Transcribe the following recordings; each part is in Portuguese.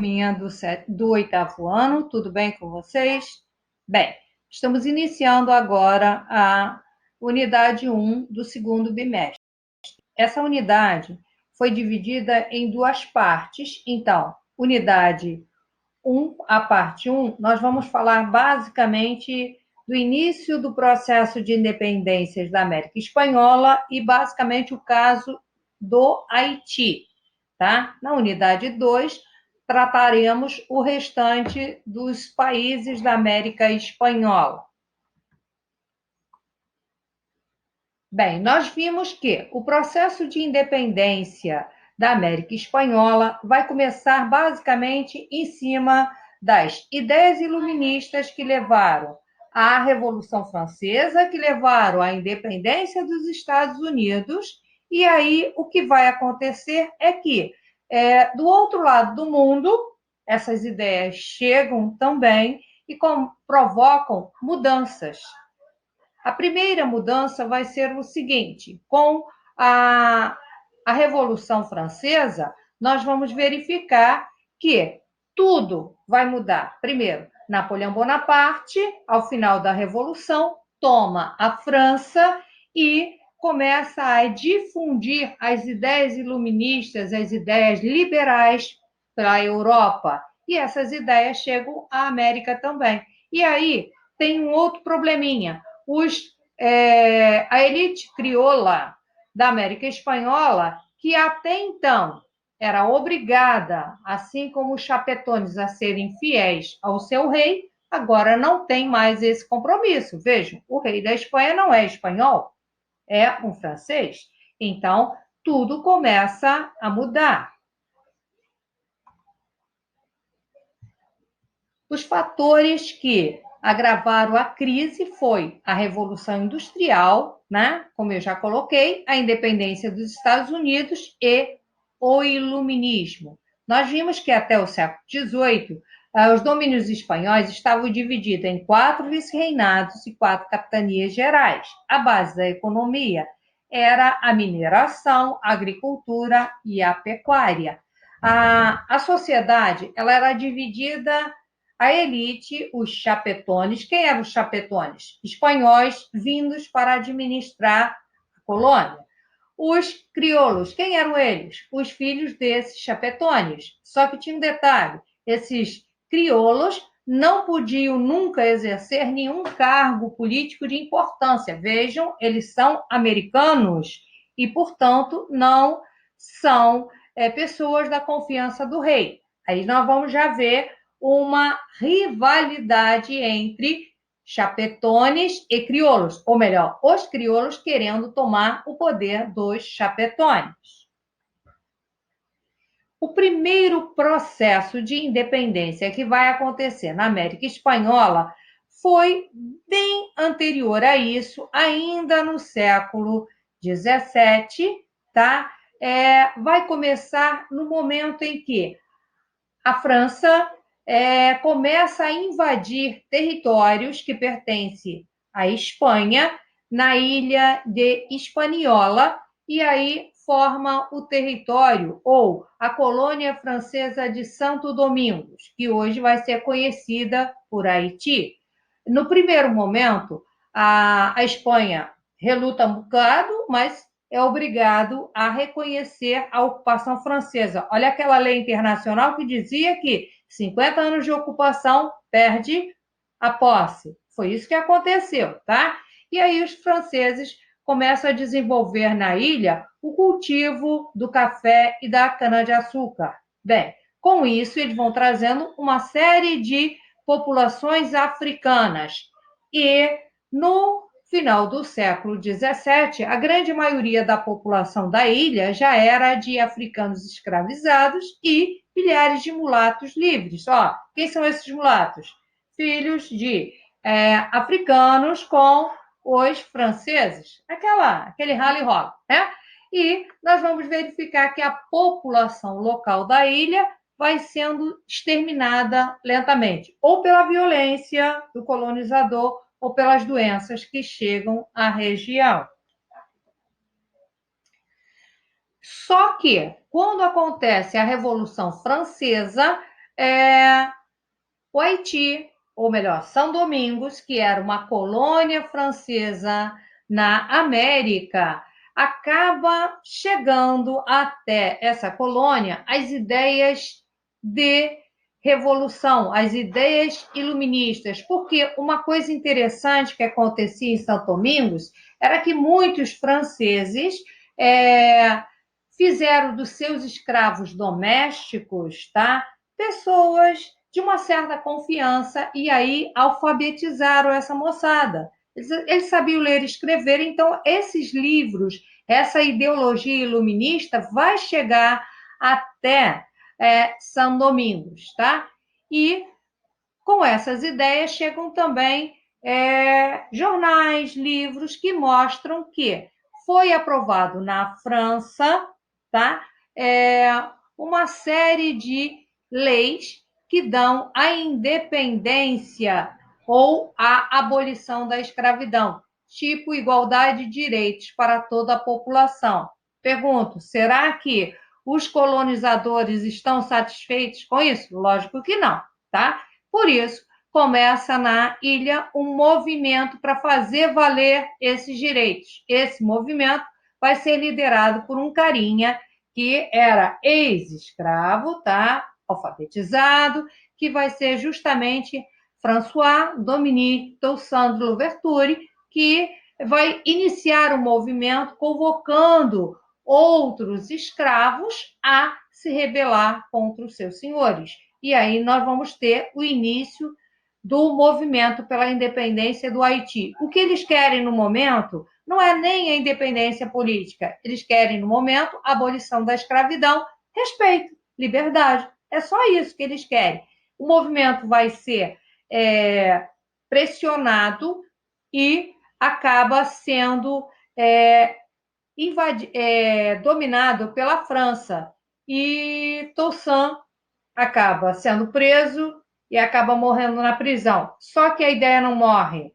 Minha do oitavo ano, tudo bem com vocês? Bem, estamos iniciando agora a unidade 1 do segundo bimestre. Essa unidade foi dividida em duas partes. Então, unidade 1, a parte 1, nós vamos falar basicamente do início do processo de independência da América Espanhola e basicamente o caso do Haiti, tá? Na unidade 2, trataremos o restante dos países da América Espanhola. Bem, nós vimos que o processo de independência da América Espanhola vai começar basicamente em cima das ideias iluministas que levaram à Revolução Francesa, que levaram à independência dos Estados Unidos, e aí o que vai acontecer é que, do outro lado do mundo, essas ideias chegam também e provocam mudanças. A primeira mudança vai ser o seguinte: com a Revolução Francesa, nós vamos verificar que tudo vai mudar. Primeiro, Napoleão Bonaparte, ao final da Revolução, toma a França e começa a difundir as ideias iluministas, as ideias liberais para a Europa. E essas ideias chegam à América também. E aí tem um outro probleminha. A elite crioula da América Espanhola, que até então era obrigada, assim como os chapetones, a serem fiéis ao seu rei, agora não tem mais esse compromisso. Vejam, o rei da Espanha não é espanhol, é um francês. Então, tudo começa a mudar. Os fatores que agravaram a crise foi a Revolução Industrial, né? Como eu já coloquei, a independência dos Estados Unidos e o Iluminismo. Nós vimos que até o século XVIII, os domínios espanhóis estavam divididos em 4 vice-reinados e 4 capitanias gerais. A base da economia era a mineração, a agricultura e a pecuária. A sociedade ela era dividida a elite, os chapetones. Quem eram os chapetones? Espanhóis vindos para administrar a colônia. Os crioulos, quem eram eles? Os filhos desses chapetones. Só que tinha um detalhe: esses crioulos não podiam nunca exercer nenhum cargo político de importância. Vejam, eles são americanos e, portanto, não são pessoas da confiança do rei. Aí nós vamos já ver uma rivalidade entre chapetones e crioulos, ou melhor, os crioulos querendo tomar o poder dos chapetones. O primeiro processo de independência que vai acontecer na América Espanhola foi bem anterior a isso, ainda no século XVII, tá? Vai começar no momento em que a França começa a invadir territórios que pertencem à Espanha, na ilha de Hispaniola, e aí forma o território ou a colônia francesa de Santo Domingos, que hoje vai ser conhecida por Haiti. No primeiro momento, a Espanha reluta um bocado, mas é obrigado a reconhecer a ocupação francesa. Olha aquela lei internacional que dizia que 50 anos de ocupação perde a posse. Foi isso que aconteceu, tá? E aí os franceses começam a desenvolver na ilha o cultivo do café e da cana-de-açúcar. Bem, com isso eles vão trazendo uma série de populações africanas e no final do século XVII, a grande maioria da população da ilha já era de africanos escravizados e milhares de mulatos livres. Quem são esses mulatos? Filhos de africanos com os franceses. Aquele rally-roll, né? E nós vamos verificar que a população local da ilha vai sendo exterminada lentamente, ou pela violência do colonizador, ou pelas doenças que chegam à região. Só que, quando acontece a Revolução Francesa, o Haiti, ou melhor, São Domingos, que era uma colônia francesa na América, acaba chegando até essa colônia as ideias de revolução, as ideias iluministas, porque uma coisa interessante que acontecia em São Domingos era que muitos franceses fizeram dos seus escravos domésticos, tá, pessoas de uma certa confiança e aí alfabetizaram essa moçada. Eles sabiam ler e escrever, então esses livros, essa ideologia iluminista vai chegar até São Domingos, tá? E com essas ideias chegam também jornais, livros que mostram que foi aprovado na França, tá? Uma série de leis que dão a independência ou a abolição da escravidão, tipo igualdade de direitos para toda a população. Pergunto, será que os colonizadores estão satisfeitos com isso? Lógico que não, tá? Por isso, começa na ilha um movimento para fazer valer esses direitos. Esse movimento vai ser liderado por um carinha que era ex-escravo, tá? Alfabetizado, que vai ser justamente François Dominique Toussaint Louverture, que vai iniciar o movimento convocando outros escravos a se rebelar contra os seus senhores. E aí nós vamos ter o início do movimento pela independência do Haiti. O que eles querem no momento não é nem a independência política, eles querem no momento a abolição da escravidão, respeito, liberdade. É só isso que eles querem. O movimento vai ser pressionado e acaba sendo dominado pela França. E Toussaint acaba sendo preso e acaba morrendo na prisão. Só que a ideia não morre.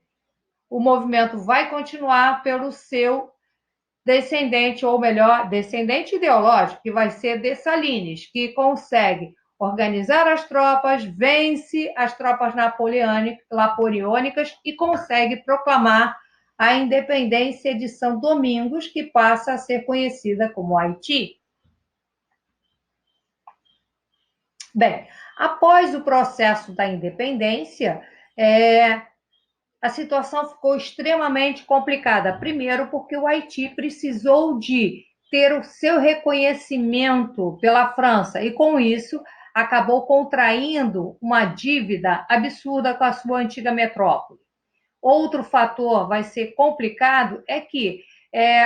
O movimento vai continuar pelo seu descendente, ou melhor, descendente ideológico, que vai ser Dessalines, que consegue organizar as tropas, vence as tropas napoleônicas e consegue proclamar a independência de São Domingos, que passa a ser conhecida como Haiti. Bem, após o processo da independência, a situação ficou extremamente complicada. Primeiro, porque o Haiti precisou de ter o seu reconhecimento pela França e, com isso, acabou contraindo uma dívida absurda com a sua antiga metrópole. Outro fator vai ser complicado é que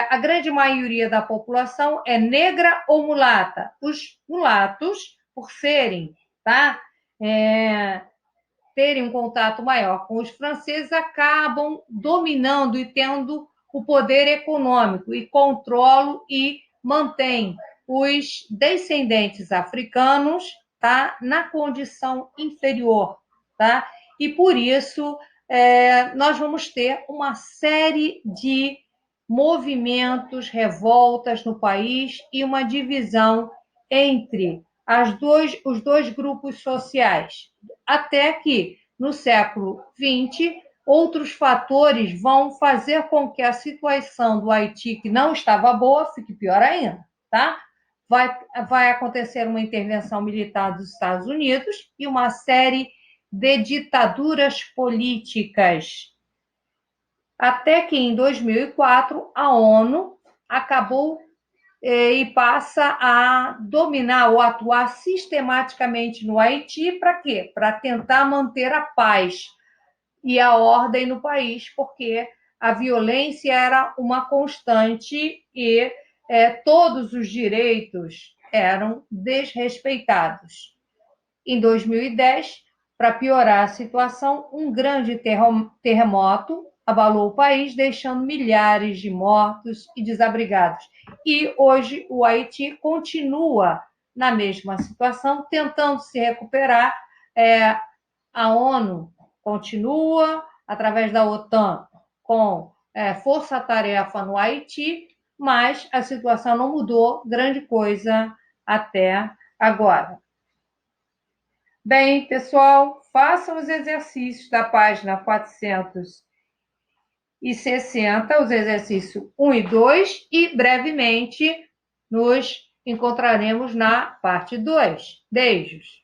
a grande maioria da população é negra ou mulata. Os mulatos, por serem, tá? Terem um contato maior com os franceses, acabam dominando e tendo o poder econômico e controlam e mantêm os descendentes africanos, tá, na condição inferior, tá? E por isso nós vamos ter uma série de movimentos, revoltas no país e uma divisão entre os dois grupos sociais. Até que, no século XX, outros fatores vão fazer com que a situação do Haiti, que não estava boa, fique pior ainda, tá? Vai acontecer uma intervenção militar dos Estados Unidos e uma série de ditaduras políticas. Até que, em 2004, a ONU acabou e passa a dominar ou atuar sistematicamente no Haiti. Para quê? Para tentar manter a paz e a ordem no país, porque a violência era uma constante e todos os direitos eram desrespeitados. Em 2010, para piorar a situação, um grande terremoto abalou o país, deixando milhares de mortos e desabrigados. E hoje o Haiti continua na mesma situação, tentando se recuperar. A ONU continua, através da OTAN, com força-tarefa no Haiti, mas a situação não mudou grande coisa até agora. Bem, pessoal, façam os exercícios da página 460, os exercícios 1 e 2, e brevemente nos encontraremos na parte 2. Beijos!